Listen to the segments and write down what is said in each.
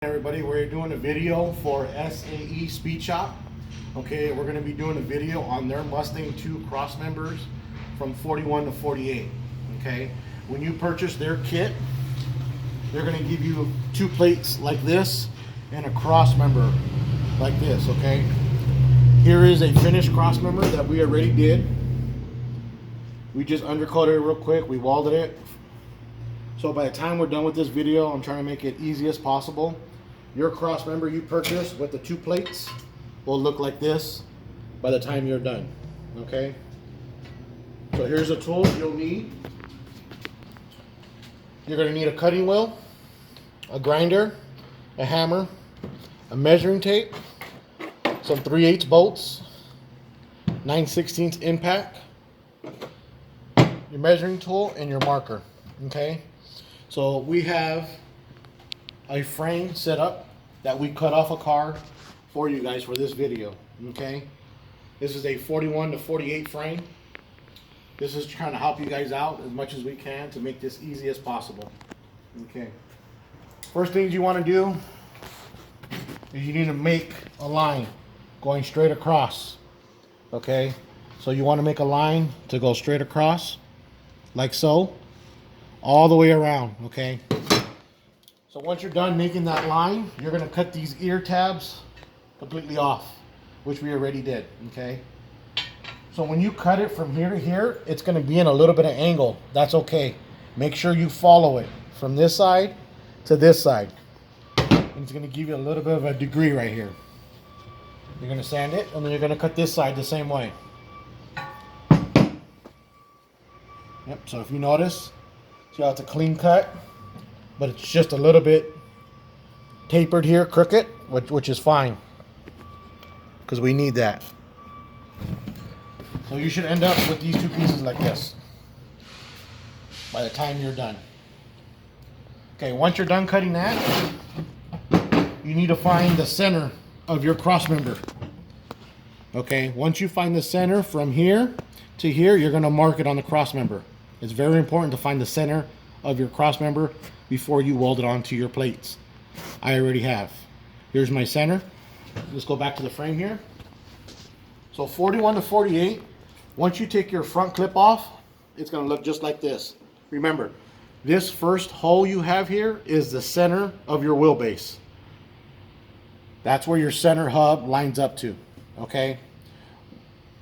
Everybody, we're doing a video for Sae-Speed Shop. Okay, we're going to be doing a video on their Mustang 2 Crossmembers from 41 to 48. Okay, when you purchase their kit, they're going to give you two plates like this and a Crossmember like this. Okay, here is a finished Crossmember that we already did. We just undercoated it real quick, we welded it. So by the time we're done with this video, I'm trying to make it easy as possible. Your Crossmember you purchase with the two plates will look like this by the time you're done. Okay? So here's the tools you'll need. You're going to need a cutting wheel, a grinder, a hammer, a measuring tape, some 3/8 bolts, 9/16 impact, your measuring tool, and your marker. Okay? So we have a frame set up that we cut off a car for you guys for this video. Okay, this is a 41 to 48 frame. This is trying to help you guys out as much as we can to make this easy as possible. Okay, first things you want to do is you need to make a line going straight across. Okay, so you want to make a line to go straight across like so, all the way around. Okay, so once you're done making that line, you're going to cut these ear tabs completely off, which we already did. Okay, so when you cut it from here to here, it's going to be in a little bit of angle. That's okay. Make sure you follow it from this side to this side, and it's going to give you a little bit of a degree right here. You're going to sand it, and then you're going to cut this side the same way. Yep, so if you notice, see how it's a clean cut, but it's just a little bit tapered here, crooked, which is fine, because we need that. So you should end up with these two pieces like this by the time you're done. Okay, once you're done cutting that, you need to find the center of your Crossmember. Okay, once you find the center from here to here, you're going to mark it on the Crossmember. It's very important to find the center of your Crossmember before you weld it onto your plates. I already have. Here's my center. Let's go back to the frame here. So 41 to 48, once you take your front clip off, it's going to look just like this. Remember, this first hole you have here is the center of your wheelbase. That's where your center hub lines up to. Okay?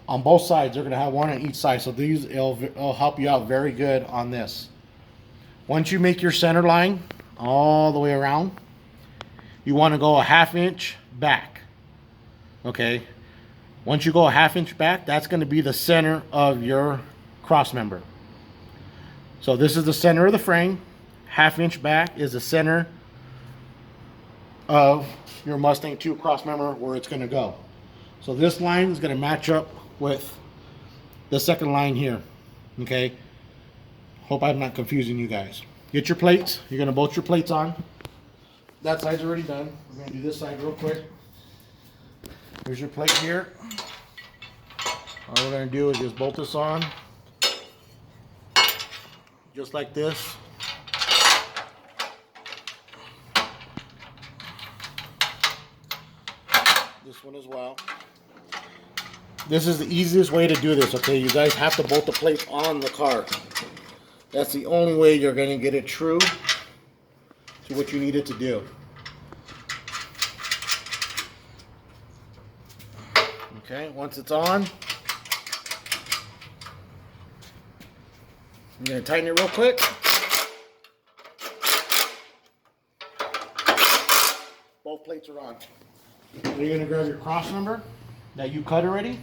On both sides, they're going to have one on each side, so these it'll help you out very good on this. Once you make your center line all the way around, you want to go a 1/2 inch back. Okay, once you go a 1/2 inch back, that's going to be the center of your Crossmember. So this is the center of the frame. 1/2 inch back is the center of your Mustang 2 Crossmember where it's going to go. So this line is going to match up with the second line here. Okay, hope I'm not confusing you guys. Get your plates. You're going to bolt your plates on. That side's already done. We're going to do this side real quick. Here's your plate here. All we're going to do is just bolt this on just like this. This one as well. This is the easiest way to do this. Okay, you guys have to bolt the plates on the car. That's the only way you're going to get it true to what you need it to do. Okay, once it's on, I'm going to tighten it real quick. Both plates are on. Then you're going to grab your Crossmember that you cut already.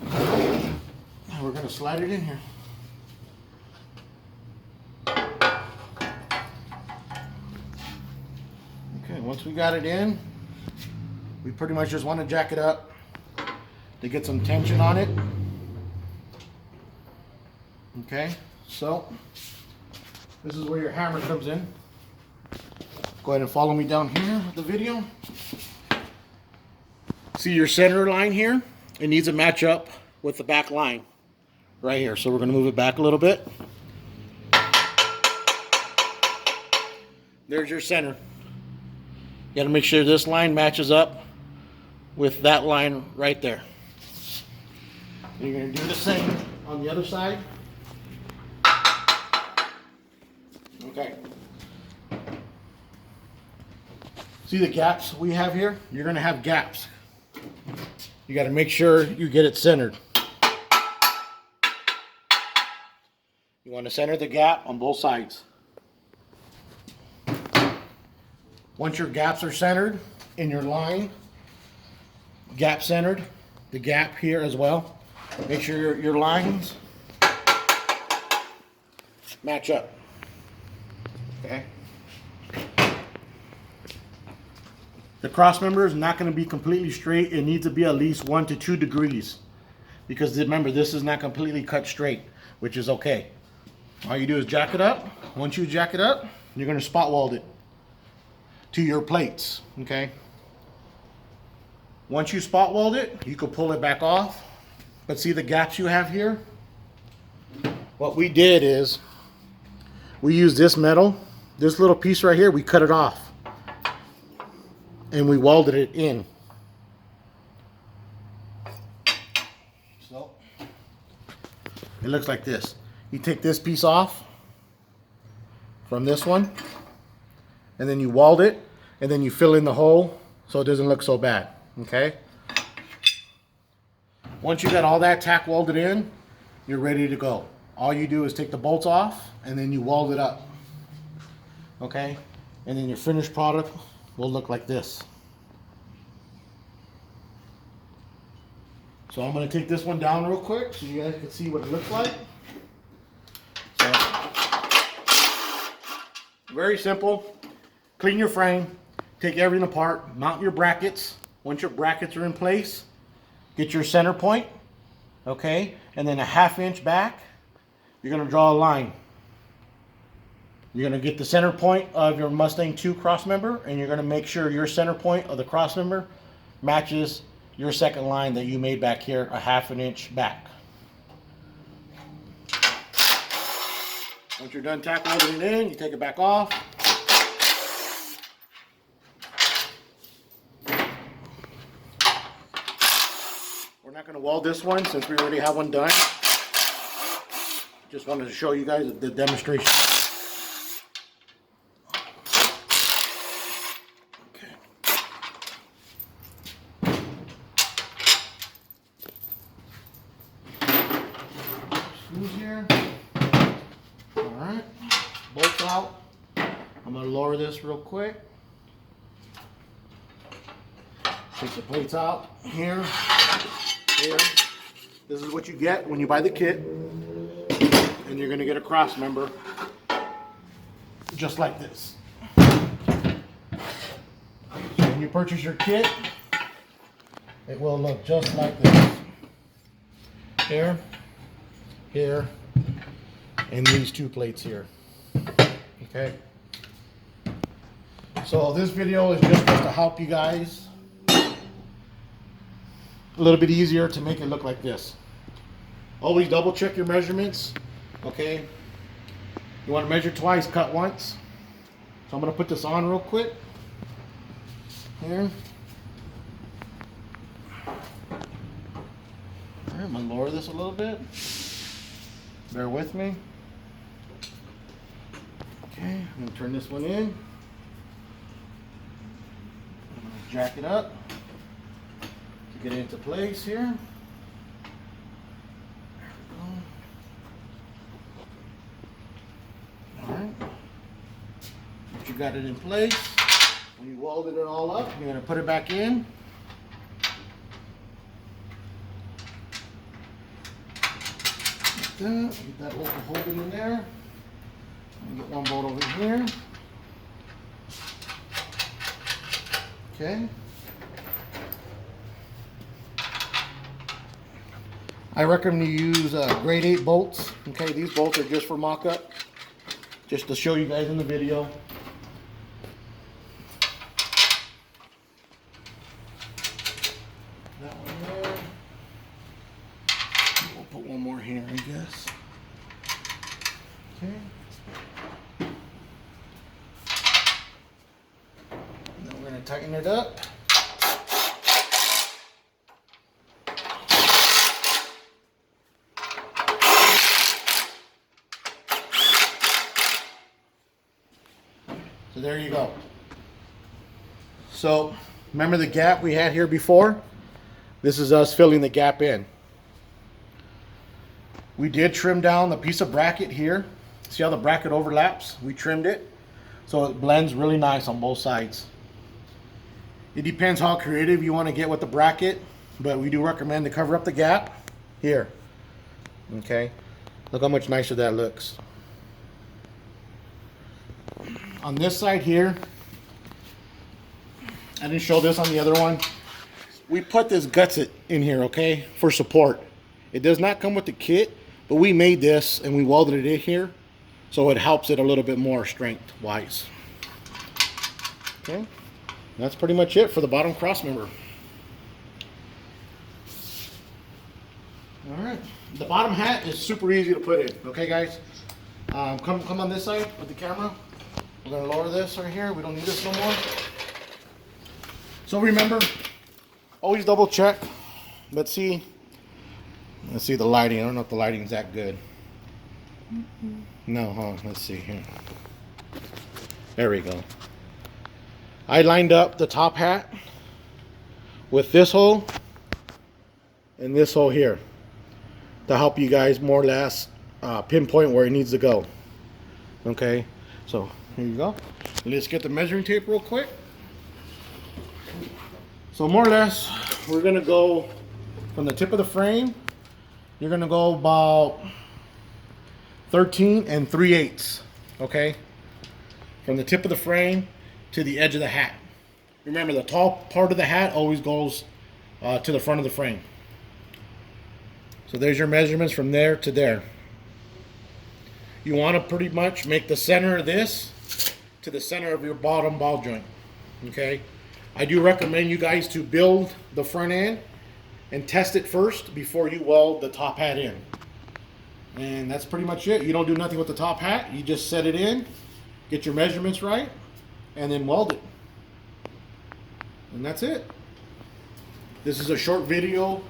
And we're going to slide it in here. Okay, once we got it in, we pretty much just want to jack it up to get some tension on it. Okay, so this is where your hammer comes in. Go ahead and follow me down here with the video. See your center line here? It needs to match up with the back line right here. So we're going to move it back a little bit. There's your center. got to make sure this line matches up with that line right there. You're going to do the same on the other side. Okay. See the gaps we have here? You're going to have gaps. You got to make sure you get it centered. You want to center the gap on both sides. Once your gaps are centered in your line, gap centered, the gap here as well, make sure your lines match up. Okay. The crossmember is not going to be completely straight. It needs to be at least 1 to 2 degrees, because remember, this is not completely cut straight, which is okay. All you do is jack it up. Once you jack it up, you're going to spot weld it to your plates. Okay. Once you spot weld it, you can pull it back off. But see the gaps you have here? What we did is we used this metal, this little piece right here, we cut it off and we welded it in. So it looks like this. You take this piece off from this one, and then you weld it, and then you fill in the hole so it doesn't look so bad. Okay. Once you got all that tack welded in, you're ready to go. All you do is take the bolts off, and then you weld it up. Okay. And then your finished product will look like this. So I'm going to take this one down real quick so you guys can see what it looks like. So, very simple. Clean your frame, take everything apart, mount your brackets. Once your brackets are in place, get your center point, okay, and then a 1/2 inch back, you're going to draw a line. You're going to get the center point of your Mustang 2 crossmember, and you're going to make sure your center point of the crossmember matches your second line that you made back here, a 1/2 inch back. Once you're done tack welding it in, you take it back off. We're not going to weld this one since we already have one done. Just wanted to show you guys the demonstration. Okay. Screws here. Alright. Bolts out. I'm going to lower this real quick. Take the plates out here. Here. This is what you get when you buy the kit, and you're going to get a crossmember just like this. So when you purchase your kit, it will look just like this. Here, here, and these two plates here. Okay. So this video is just to help you guys a little bit easier to make it look like this. Always double check your measurements. Okay. You want to measure twice, cut once. So I'm going to put this on real quick. Here. Alright, I'm going to lower this a little bit. Bear with me. Okay, I'm going to turn this one in. I'm going to jack it up to get it into place here. There we go. Alright. Once you got it in place, when you welded it all up, you're going to put it back in. Like that. Get that open hole in there. And get one bolt over here. Okay. I recommend you use grade 8 bolts. Okay, these bolts are just for mock-up, just to show you guys in the video. That one there. We'll put one more here, I guess. Okay. And then we're going to tighten it up. So there you go. So remember the gap we had here before? This is us filling the gap in. We did trim down the piece of bracket here. See how the bracket overlaps? We trimmed it so it blends really nice on both sides. It depends how creative you want to get with the bracket, but we do recommend to cover up the gap here. Okay, look how much nicer that looks. On this side here, I didn't show this on the other one. We put this gusset in here, okay, for support. It does not come with the kit, but we made this and we welded it in here, so it helps it a little bit more strength-wise. Okay, that's pretty much it for the bottom cross member. All right, the bottom hat is super easy to put in. Okay, guys, come on this side with the camera. We're gonna lower this right here. We don't need this no more. So remember, always double check. Let's see the lighting. I don't know if the lighting's that good. No, huh? Let's see here. There we go. I lined up the top hat with this hole and this hole here to help you guys more or less pinpoint where it needs to go. Okay, so here you go. Let's get the measuring tape real quick. So more or less, we're gonna go from the tip of the frame. You're gonna go about 13 3/8. Okay, from the tip of the frame to the edge of the hat. Remember, the tall part of the hat always goes to the front of the frame. So there's your measurements from there to there. You want to pretty much make the center of this to the center of your bottom ball joint. Okay, I do recommend you guys to build the front end and test it first before you weld the top hat in. And that's pretty much it. You don't do nothing with the top hat. You just set it in, get your measurements right, and then weld it. And that's it. This is a short video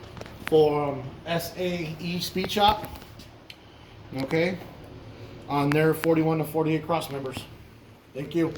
for Sae-Speed Shop. Okay, on their 41 to 48 cross members. Thank you.